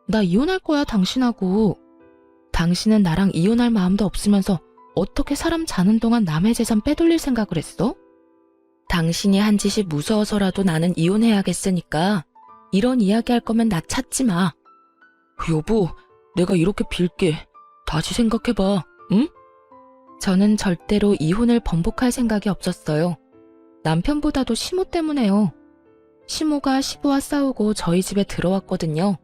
[SPEAKER 1] 나 이혼할 거야, 당신하고. 당신은 나랑 이혼할 마음도 없으면서 어떻게 사람 자는 동안 남의 재산 빼돌릴 생각을 했어? 당신이 한 짓이 무서워서라도 나는 이혼해야겠으니까 이런 이야기 할 거면 나 찾지 마. 여보, 내가 이렇게 빌게. 다시 생각해봐, 응? 저는 절대로 이혼을 번복할 생각이 없었어요. 남편보다도 시모 때문에요. 시모가 시부와 싸우고 저희 집에 들어왔거든요.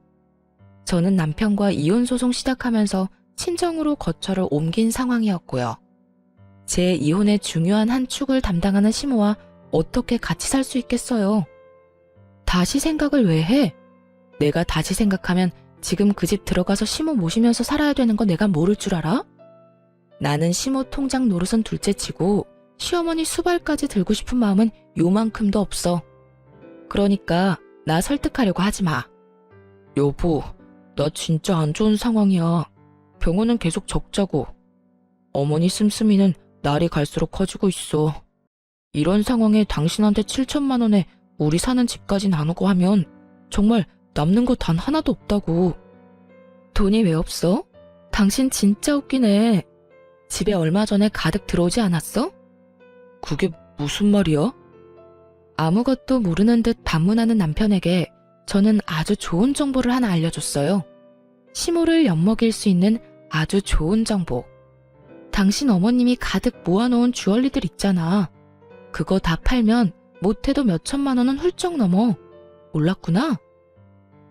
[SPEAKER 1] 저는 남편과 이혼 소송 시작하면서 친정으로 거처를 옮긴 상황이었고요. 제 이혼의 중요한 한 축을 담당하는 시모와 어떻게 같이 살 수 있겠어요? 다시 생각을 왜 해? 내가 다시 생각하면 지금 그 집 들어가서 시모 모시면서 살아야 되는 거 내가 모를 줄 알아? 나는 시모 통장 노릇은 둘째치고 시어머니 수발까지 들고 싶은 마음은 요만큼도 없어. 그러니까 나 설득하려고 하지 마. 여보, 나 진짜 안 좋은 상황이야. 병원은 계속 적자고 어머니 씀씀이는 날이 갈수록 커지고 있어. 이런 상황에 당신한테 7천만 원에 우리 사는 집까지 나누고 하면 정말 남는 거 단 하나도 없다고. 돈이 왜 없어? 당신 진짜 웃기네. 집에 얼마 전에 가득 들어오지 않았어? 그게 무슨 말이야? 아무것도 모르는 듯 반문하는 남편에게 저는 아주 좋은 정보를 하나 알려줬어요. 시모를 엿먹일 수 있는 아주 좋은 정보. 당신 어머님이 가득 모아놓은 주얼리들 있잖아. 그거 다 팔면 못해도 몇 천만 원은 훌쩍 넘어. 몰랐구나?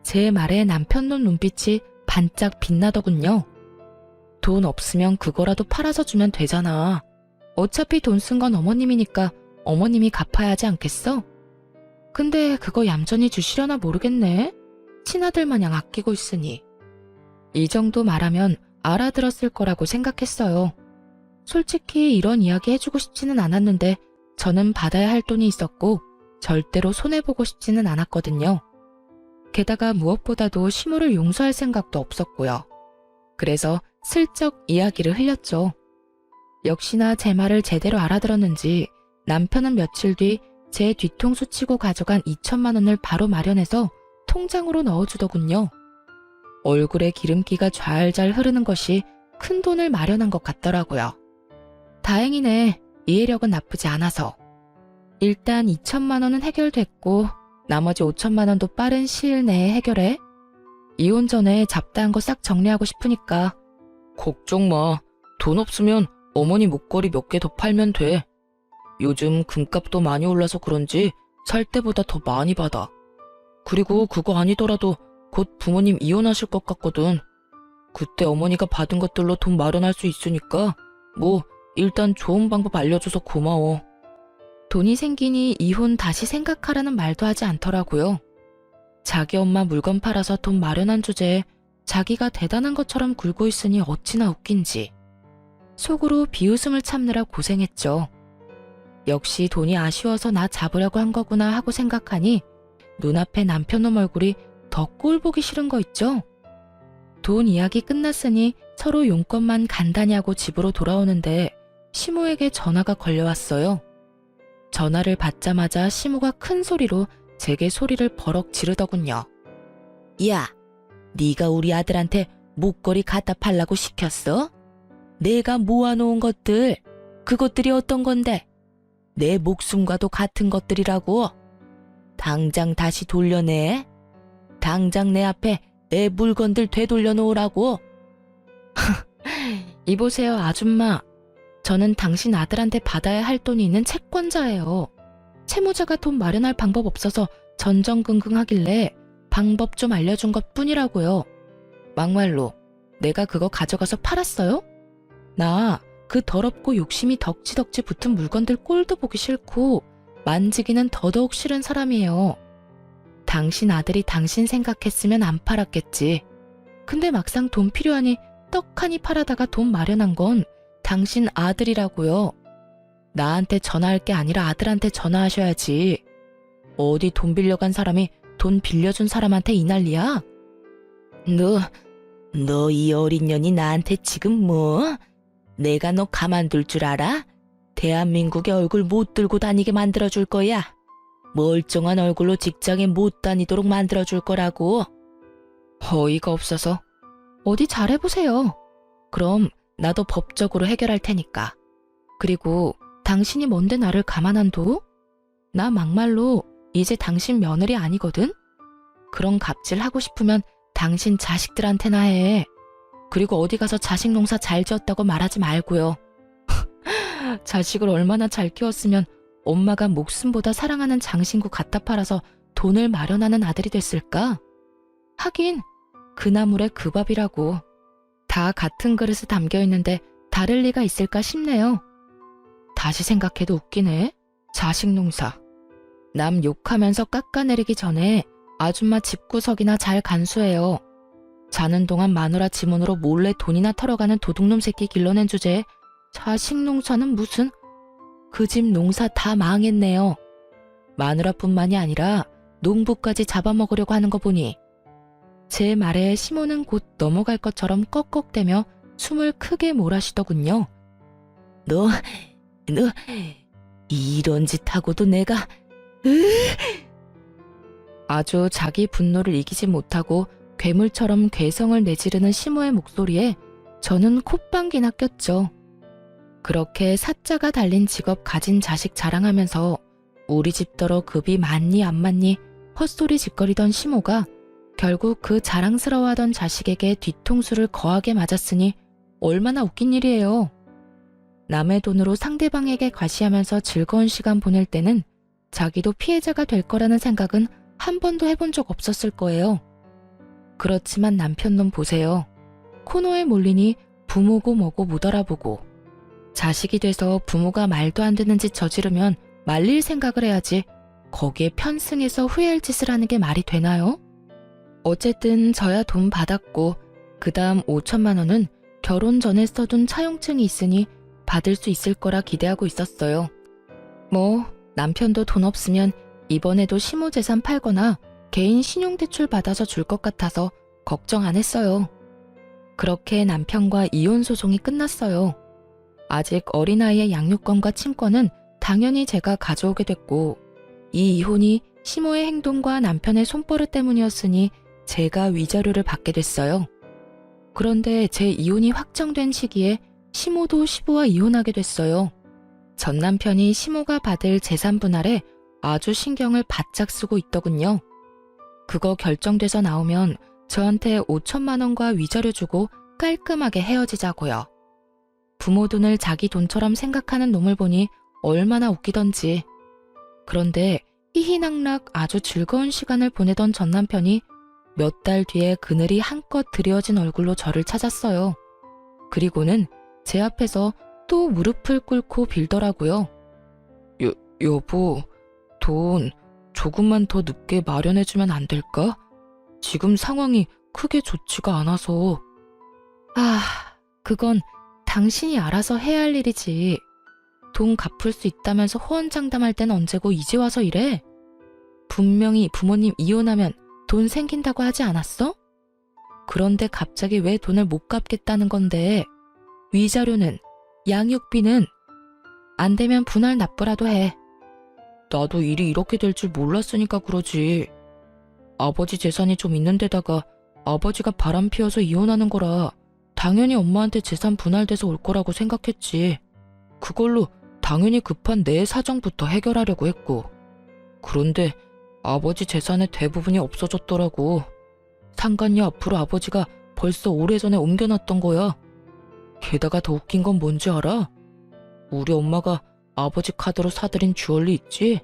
[SPEAKER 1] 제 말에 남편 눈 눈빛이 반짝 빛나더군요. 돈 없으면 그거라도 팔아서 주면 되잖아. 어차피 돈 쓴 건 어머님이니까 어머님이 갚아야 하지 않겠어? 근데 그거 얌전히 주시려나 모르겠네. 친아들 마냥 아끼고 있으니. 이 정도 말하면 알아들었을 거라고 생각했어요. 솔직히 이런 이야기 해주고 싶지는 않았는데 저는 받아야 할 돈이 있었고 절대로 손해보고 싶지는 않았거든요. 게다가 무엇보다도 시모를 용서할 생각도 없었고요. 그래서 슬쩍 이야기를 흘렸죠. 역시나 제 말을 제대로 알아들었는지 남편은 며칠 뒤 제 뒤통수 치고 가져간 2천만 원을 바로 마련해서 통장으로 넣어주더군요. 얼굴에 기름기가 좔좔 흐르는 것이 큰 돈을 마련한 것 같더라고요. 다행이네. 이해력은 나쁘지 않아서. 일단 2천만 원은 해결됐고 나머지 5천만 원도 빠른 시일 내에 해결해. 이혼 전에 잡다한 거 싹 정리하고 싶으니까. 걱정 마. 돈 없으면 어머니 목걸이 몇 개 더 팔면 돼. 요즘 금값도 많이 올라서 그런지 살 때보다 더 많이 받아. 그리고 그거 아니더라도 곧 부모님 이혼하실 것 같거든. 그때 어머니가 받은 것들로 돈 마련할 수 있으니까 뭐 일단 좋은 방법 알려줘서 고마워. 돈이 생기니 이혼 다시 생각하라는 말도 하지 않더라고요. 자기 엄마 물건 팔아서 돈 마련한 주제에 자기가 대단한 것처럼 굴고 있으니 어찌나 웃긴지. 속으로 비웃음을 참느라 고생했죠. 역시 돈이 아쉬워서 나 잡으려고 한 거구나 하고 생각하니 눈앞에 남편놈 얼굴이 더 꼴보기 싫은 거 있죠? 돈 이야기 끝났으니 서로 용건만 간단히 하고 집으로 돌아오는데 시모에게 전화가 걸려왔어요. 전화를 받자마자 시모가 큰 소리로 제게 소리를 버럭 지르더군요. 야, 네가 우리 아들한테 목걸이 갖다 팔라고 시켰어? 내가 모아놓은 것들, 그것들이 어떤 건데? 내 목숨과도 같은 것들이라고. 당장 다시 돌려내. 당장 내 앞에 내 물건들 되돌려 놓으라고. 이보세요, 아줌마. 저는 당신 아들한테 받아야 할 돈이 있는 채권자예요. 채무자가 돈 마련할 방법 없어서 전전긍긍하길래 방법 좀 알려준 것 뿐이라고요. 막말로 내가 그거 가져가서 팔았어요? 나 그 더럽고 욕심이 덕지덕지 붙은 물건들 꼴도 보기 싫고 만지기는 더더욱 싫은 사람이에요. 당신 아들이 당신 생각했으면 안 팔았겠지. 근데 막상 돈 필요하니 떡하니 팔아다가 돈 마련한 건 당신 아들이라고요. 나한테 전화할 게 아니라 아들한테 전화하셔야지. 어디 돈 빌려간 사람이 돈 빌려준 사람한테 이 난리야? 너 이 어린 년이 나한테 지금 뭐? 내가 너 가만둘 줄 알아? 대한민국의 얼굴 못 들고 다니게 만들어줄 거야. 멀쩡한 얼굴로 직장에 못 다니도록 만들어줄 거라고. 어이가 없어서. 어디 잘해보세요. 그럼 나도 법적으로 해결할 테니까. 그리고 당신이 뭔데 나를 가만한도? 나 막말로 이제 당신 며느리 아니거든? 그런 갑질 하고 싶으면 당신 자식들한테나 해. 그리고 어디 가서 자식 농사 잘 지었다고 말하지 말고요. 자식을 얼마나 잘 키웠으면 엄마가 목숨보다 사랑하는 장신구 갖다 팔아서 돈을 마련하는 아들이 됐을까? 하긴 그 나물에 그 밥이라고. 다 같은 그릇에 담겨있는데 다를 리가 있을까 싶네요. 다시 생각해도 웃기네. 자식 농사. 남 욕하면서 깎아내리기 전에 아줌마 집구석이나 잘 간수해요. 자는 동안 마누라 지문으로 몰래 돈이나 털어가는 도둑놈 새끼 길러낸 주제에 자식농사는 무슨, 그 집 농사 다 망했네요. 마누라뿐만이 아니라 농부까지 잡아먹으려고 하는 거 보니 제 말에 시모는 곧 넘어갈 것처럼 꺽꺽대며 숨을 크게 몰아쉬더군요.
[SPEAKER 2] 너 이런 짓 하고도 내가
[SPEAKER 1] 아주 자기 분노를 이기지 못하고 괴물처럼 괴성을 내지르는 시모의 목소리에 저는 콧방귀나 꼈죠. 그렇게 사자가 달린 직업 가진 자식 자랑하면서 우리 집더러 급이 많니 안 많니 헛소리 짓거리던 시모가 결국 그 자랑스러워하던 자식에게 뒤통수를 거하게 맞았으니 얼마나 웃긴 일이에요. 남의 돈으로 상대방에게 과시하면서 즐거운 시간 보낼 때는 자기도 피해자가 될 거라는 생각은 한 번도 해본 적 없었을 거예요. 그렇지만 남편놈 보세요. 코너에 몰리니 부모고 뭐고 못 알아보고, 자식이 돼서 부모가 말도 안 되는 짓 저지르면 말릴 생각을 해야지 거기에 편승해서 후회할 짓을 하는 게 말이 되나요? 어쨌든 저야 돈 받았고 그 다음 5천만 원은 결혼 전에 써둔 차용증이 있으니 받을 수 있을 거라 기대하고 있었어요. 뭐 남편도 돈 없으면 이번에도 시모 재산 팔거나 개인 신용대출 받아서 줄 것 같아서 걱정 안 했어요. 그렇게 남편과 이혼 소송이 끝났어요. 아직 어린아이의 양육권과 친권은 당연히 제가 가져오게 됐고, 이 이혼이 시모의 행동과 남편의 손버릇 때문이었으니 제가 위자료를 받게 됐어요. 그런데 제 이혼이 확정된 시기에 시모도 시부와 이혼하게 됐어요. 전 남편이 시모가 받을 재산 분할에 아주 신경을 바짝 쓰고 있더군요. 그거 결정돼서 나오면 저한테 5천만 원과 위자료 주고 깔끔하게 헤어지자고요. 부모 돈을 자기 돈처럼 생각하는 놈을 보니 얼마나 웃기던지. 그런데 희희낙낙 아주 즐거운 시간을 보내던 전 남편이 몇 달 뒤에 그늘이 한껏 드리워진 얼굴로 저를 찾았어요. 그리고는 제 앞에서 또 무릎을 꿇고 빌더라고요. 여보, 돈 조금만 더 늦게 마련해주면 안 될까? 지금 상황이 크게 좋지가 않아서. 아, 그건 당신이 알아서 해야 할 일이지. 돈 갚을 수 있다면서 호언장담할 땐 언제고 이제 와서 이래? 분명히 부모님 이혼하면 돈 생긴다고 하지 않았어? 그런데 갑자기 왜 돈을 못 갚겠다는 건데? 위자료는? 양육비는? 안 되면 분할 납부라도 해. 나도 일이 이렇게 될 줄 몰랐으니까 그러지. 아버지 재산이 좀 있는 데다가 아버지가 바람 피워서 이혼하는 거라 당연히 엄마한테 재산 분할돼서 올 거라고 생각했지. 그걸로 당연히 급한 내 사정부터 해결하려고 했고. 그런데 아버지 재산의 대부분이 없어졌더라고. 상간녀 앞으로 아버지가 벌써 오래전에 옮겨놨던 거야. 게다가 더 웃긴 건 뭔지 알아? 우리 엄마가 아버지 카드로 사들인 주얼리 있지?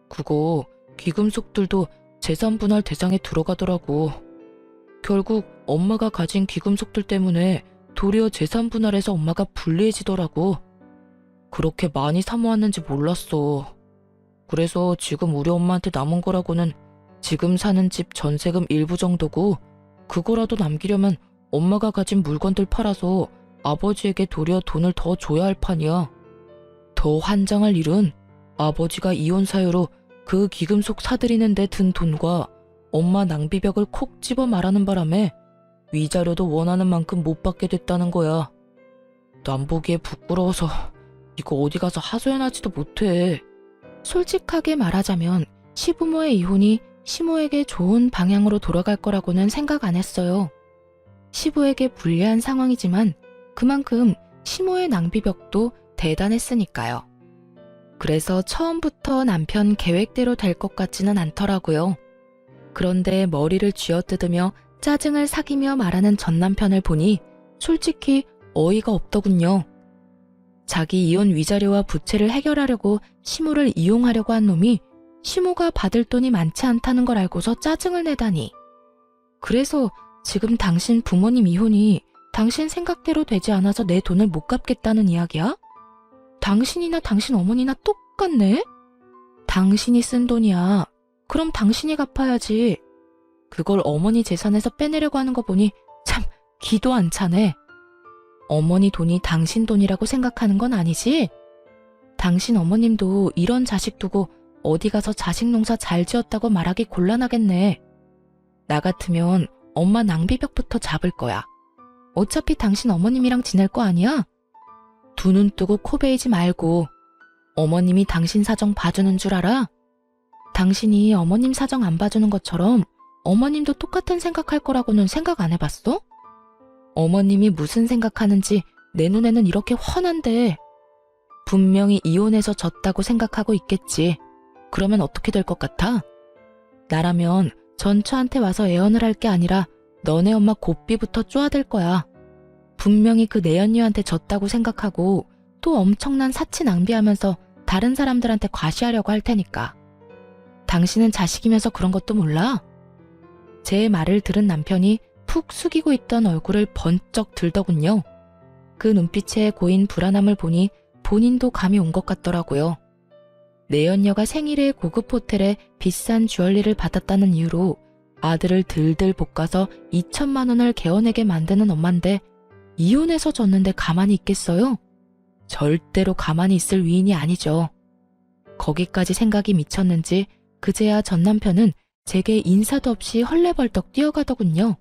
[SPEAKER 1] 그거 귀금속들도 재산 분할 대상에 들어가더라고. 결국 엄마가 가진 귀금속들 때문에 도리어 재산 분할에서 엄마가 불리해지더라고. 그렇게 많이 사모았는지 몰랐어. 그래서 지금 우리 엄마한테 남은 거라고는 지금 사는 집 전세금 일부 정도고, 그거라도 남기려면 엄마가 가진 물건들 팔아서 아버지에게 도리어 돈을 더 줘야 할 판이야. 더 환장할 일은 아버지가 이혼 사유로 그 귀금속 사들이는 데 든 돈과 엄마 낭비벽을 콕 집어 말하는 바람에 위자료도 원하는 만큼 못 받게 됐다는 거야. 남 보기에 부끄러워서 이거 어디 가서 하소연하지도 못해. 솔직하게 말하자면 시부모의 이혼이 시모에게 좋은 방향으로 돌아갈 거라고는 생각 안 했어요. 시부에게 불리한 상황이지만 그만큼 시모의 낭비벽도 대단했으니까요. 그래서 처음부터 남편 계획대로 될 것 같지는 않더라고요. 그런데 머리를 쥐어뜯으며 짜증을 삭이며 말하는 전 남편을 보니 솔직히 어이가 없더군요. 자기 이혼 위자료와 부채를 해결하려고 시모를 이용하려고 한 놈이 시모가 받을 돈이 많지 않다는 걸 알고서 짜증을 내다니. 그래서 지금 당신 부모님 이혼이 당신 생각대로 되지 않아서 내 돈을 못 갚겠다는 이야기야? 당신이나 당신 어머니나 똑같네? 당신이 쓴 돈이야. 그럼 당신이 갚아야지. 그걸 어머니 재산에서 빼내려고 하는 거 보니 참 기도 안 차네. 어머니 돈이 당신 돈이라고 생각하는 건 아니지? 당신 어머님도 이런 자식 두고 어디 가서 자식 농사 잘 지었다고 말하기 곤란하겠네. 나 같으면 엄마 낭비벽부터 잡을 거야. 어차피 당신 어머님이랑 지낼 거 아니야? 두 눈 뜨고 코 베이지 말고 어머님이 당신 사정 봐주는 줄 알아? 당신이 어머님 사정 안 봐주는 것처럼 어머님도 똑같은 생각할 거라고는 생각 안 해봤어? 어머님이 무슨 생각하는지 내 눈에는 이렇게 훤한데 분명히 이혼해서 졌다고 생각하고 있겠지. 그러면 어떻게 될 것 같아? 나라면 전처한테 와서 애언을 할 게 아니라 너네 엄마 고삐부터 쪼아댈 거야. 분명히 그 내연녀한테 졌다고 생각하고 또 엄청난 사치 낭비하면서 다른 사람들한테 과시하려고 할 테니까. 당신은 자식이면서 그런 것도 몰라? 제 말을 들은 남편이 푹 숙이고 있던 얼굴을 번쩍 들더군요. 그 눈빛에 고인 불안함을 보니 본인도 감이 온 것 같더라고요. 내연녀가 생일에 고급 호텔에 비싼 주얼리를 받았다는 이유로 아들을 들들 볶아서 2천만 원을 개어내게 만드는 엄마인데 이혼해서 졌는데 가만히 있겠어요? 절대로 가만히 있을 위인이 아니죠. 거기까지 생각이 미쳤는지 그제야 전 남편은 제게 인사도 없이 헐레벌떡 뛰어가더군요.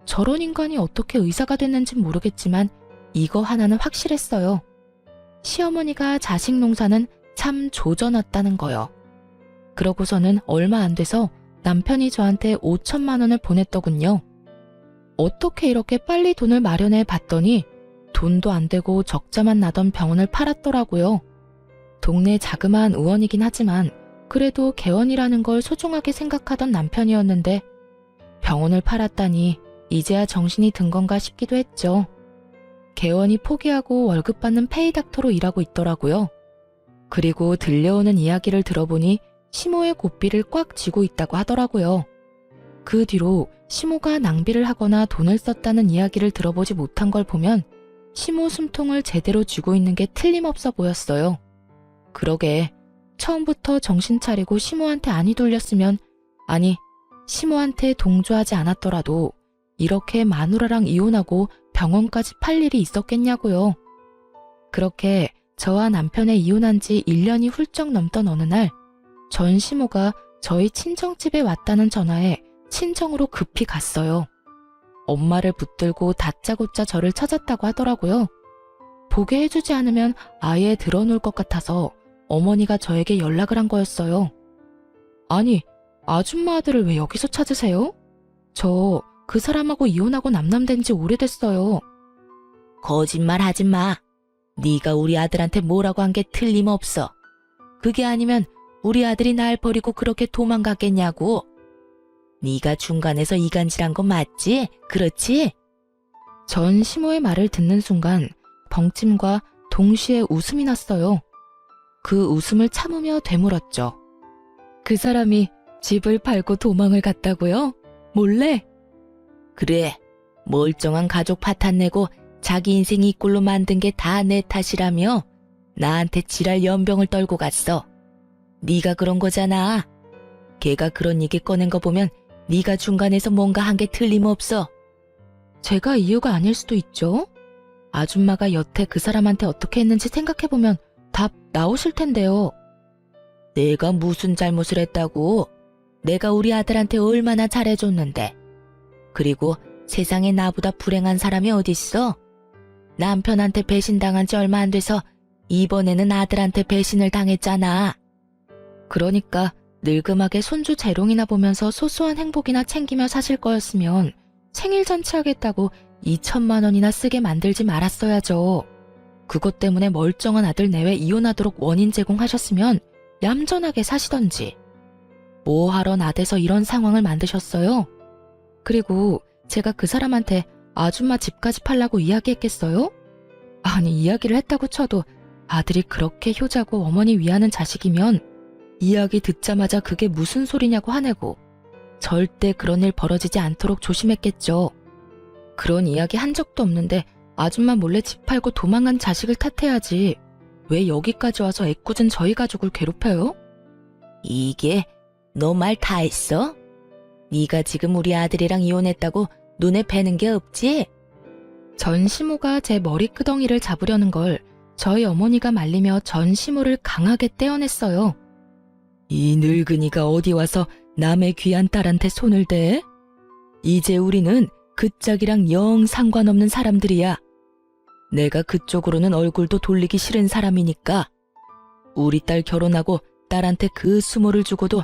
[SPEAKER 1] 저런 인간이 어떻게 의사가 됐는진 모르겠지만 이거 하나는 확실했어요. 시어머니가 자식 농사는 참 조져놨다는 거요. 그러고서는 얼마 안 돼서 남편이 저한테 5천만 원을 보냈더군요. 어떻게 이렇게 빨리 돈을 마련해 봤더니 돈도 안 되고 적자만 나던 병원을 팔았더라고요. 동네 자그마한 의원이긴 하지만 그래도 개원이라는 걸 소중하게 생각하던 남편이었는데 병원을 팔았다니 이제야 정신이 든 건가 싶기도 했죠. 개원이 포기하고 월급 받는 페이닥터로 일하고 있더라고요. 그리고 들려오는 이야기를 들어보니 시모의 고삐를 꽉 쥐고 있다고 하더라고요. 그 뒤로 시모가 낭비를 하거나 돈을 썼다는 이야기를 들어보지 못한 걸 보면 시모 숨통을 제대로 쥐고 있는 게 틀림없어 보였어요. 그러게 처음부터 정신 차리고 시모한테 안이 돌렸으면, 아니 시모한테 동조하지 않았더라도 이렇게 마누라랑 이혼하고 병원까지 팔 일이 있었겠냐고요. 그렇게 저와 남편의 이혼한 지 1년이 훌쩍 넘던 어느 날 전 시모가 저희 친정집에 왔다는 전화에 친정으로 급히 갔어요. 엄마를 붙들고 다짜고짜 저를 찾았다고 하더라고요. 보게 해주지 않으면 아예 드러놓을 것 같아서 어머니가 저에게 연락을 한 거였어요. 아니, 아줌마 아들을 왜 여기서 찾으세요? 저 그 사람하고 이혼하고 남남된 지 오래됐어요.
[SPEAKER 2] 거짓말 하지 마. 네가 우리 아들한테 뭐라고 한 게 틀림없어. 그게 아니면 우리 아들이 날 버리고 그렇게 도망갔겠냐고. 네가 중간에서 이간질한 거 맞지? 그렇지?
[SPEAKER 1] 전 시모의 말을 듣는 순간 벙찜과 동시에 웃음이 났어요. 그 웃음을 참으며 되물었죠. 그 사람이 집을 팔고 도망을 갔다고요? 몰래?
[SPEAKER 2] 그래. 멀쩡한 가족 파탄 내고 자기 인생 이 꼴로 만든 게 다 내 탓이라며 나한테 지랄 연병을 떨고 갔어. 네가 그런 거잖아. 걔가 그런 얘기 꺼낸 거 보면 네가 중간에서 뭔가 한 게 틀림없어.
[SPEAKER 1] 제가 이유가 아닐 수도 있죠. 아줌마가 여태 그 사람한테 어떻게 했는지 생각해보면 답 나오실 텐데요.
[SPEAKER 2] 내가 무슨 잘못을 했다고? 내가 우리 아들한테 얼마나 잘해줬는데. 그리고 세상에 나보다 불행한 사람이 어딨어? 남편한테 배신당한 지 얼마 안 돼서 이번에는 아들한테 배신을 당했잖아.
[SPEAKER 1] 그러니까 늙음하게 손주 재롱이나 보면서 소소한 행복이나 챙기며 사실 거였으면 생일 잔치하겠다고 2천만 원이나 쓰게 만들지 말았어야죠. 그것 때문에 멀쩡한 아들 내외 이혼하도록 원인 제공하셨으면 얌전하게 사시던지. 뭐하러 나대서 이런 상황을 만드셨어요? 그리고 제가 그 사람한테 아줌마 집까지 팔라고 이야기했겠어요? 아니, 이야기를 했다고 쳐도 아들이 그렇게 효자고 어머니 위하는 자식이면 이야기 듣자마자 그게 무슨 소리냐고 화내고 절대 그런 일 벌어지지 않도록 조심했겠죠. 그런 이야기 한 적도 없는데 아줌마 몰래 집 팔고 도망간 자식을 탓해야지. 왜 여기까지 와서 애꿎은 저희 가족을 괴롭혀요?
[SPEAKER 2] 이게 너 말 다 했어? 네가 지금 우리 아들이랑 이혼했다고 눈에 뵈는 게 없지?
[SPEAKER 1] 전 시모가 제 머리끄덩이를 잡으려는 걸 저희 어머니가 말리며 전 시모를 강하게 떼어냈어요.
[SPEAKER 2] 이 늙은이가 어디 와서 남의 귀한 딸한테 손을 대? 이제 우리는 그 짝이랑 영 상관없는 사람들이야. 내가 그쪽으로는 얼굴도 돌리기 싫은 사람이니까. 우리 딸 결혼하고 딸한테 그 수모를 주고도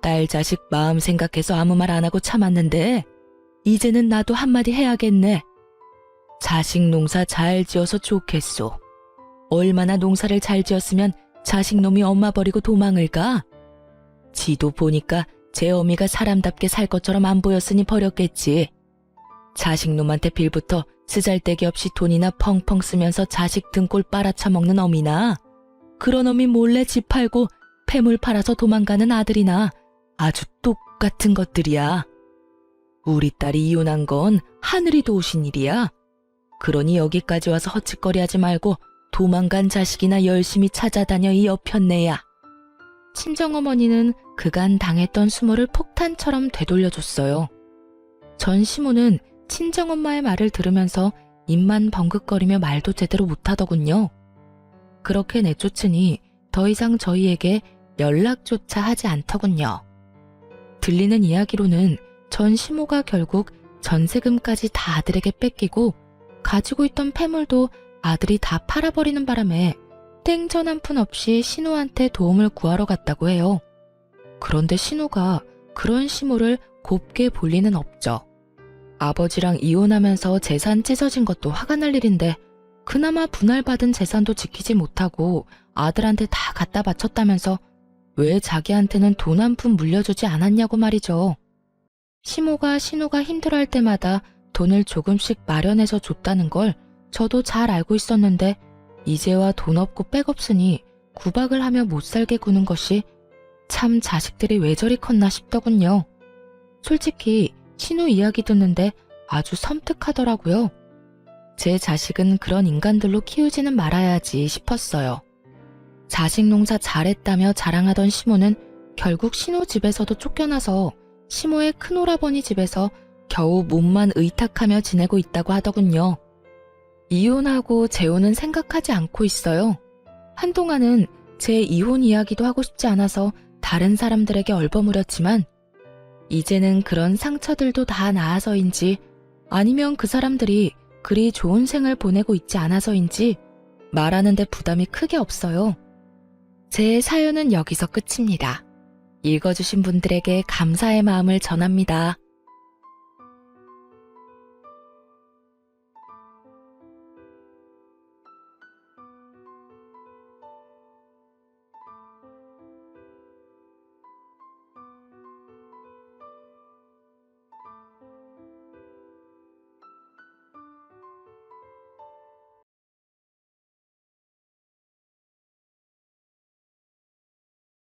[SPEAKER 2] 딸 자식 마음 생각해서 아무 말 안 하고 참았는데 이제는 나도 한마디 해야겠네. 자식 농사 잘 지어서 좋겠소. 얼마나 농사를 잘 지었으면 자식놈이 엄마 버리고 도망을 가? 지도 보니까 제 어미가 사람답게 살 것처럼 안 보였으니 버렸겠지. 자식놈한테 빌부터 쓰잘데기 없이 돈이나 펑펑 쓰면서 자식 등골 빨아쳐먹는 어미나 그런 어미 몰래 집 팔고 폐물 팔아서 도망가는 아들이나 아주 똑같은 것들이야. 우리 딸이 이혼한 건 하늘이 도우신 일이야. 그러니 여기까지 와서 헛짓거리하지 말고 도망간 자식이나 열심히 찾아다녀 이 여편네야.
[SPEAKER 1] 친정어머니는 그간 당했던 수모를 폭탄처럼 되돌려줬어요. 전 시모는 친정엄마의 말을 들으면서 입만 벙긋거리며 말도 제대로 못하더군요. 그렇게 내쫓으니 더 이상 저희에게 연락조차 하지 않더군요. 들리는 이야기로는 전 시모가 결국 전세금까지 다 아들에게 뺏기고 가지고 있던 폐물도 아들이 다 팔아버리는 바람에 땡전 한 푼 없이 신우한테 도움을 구하러 갔다고 해요. 그런데 신우가 그런 시모를 곱게 볼 리는 없죠. 아버지랑 이혼하면서 재산 찢어진 것도 화가 날 일인데 그나마 분할받은 재산도 지키지 못하고 아들한테 다 갖다 바쳤다면서 왜 자기한테는 돈 한 푼 물려주지 않았냐고 말이죠. 시모가 신우가 힘들어할 때마다 돈을 조금씩 마련해서 줬다는 걸 저도 잘 알고 있었는데 이제와 돈 없고 백 없으니 구박을 하며 못 살게 구는 것이 참 자식들이 왜 저리 컸나 싶더군요. 솔직히 신우 이야기 듣는데 아주 섬뜩하더라고요. 제 자식은 그런 인간들로 키우지는 말아야지 싶었어요. 자식 농사 잘했다며 자랑하던 시모는 결국 신우 집에서도 쫓겨나서 시모의 큰오라버니 집에서 겨우 몸만 의탁하며 지내고 있다고 하더군요. 이혼하고 재혼은 생각하지 않고 있어요. 한동안은 제 이혼 이야기도 하고 싶지 않아서 다른 사람들에게 얼버무렸지만 이제는 그런 상처들도 다 나아서인지 아니면 그 사람들이 그리 좋은 생을 보내고 있지 않아서인지 말하는데 부담이 크게 없어요. 제 사연은 여기서 끝입니다. 읽어주신 분들에게 감사의 마음을 전합니다.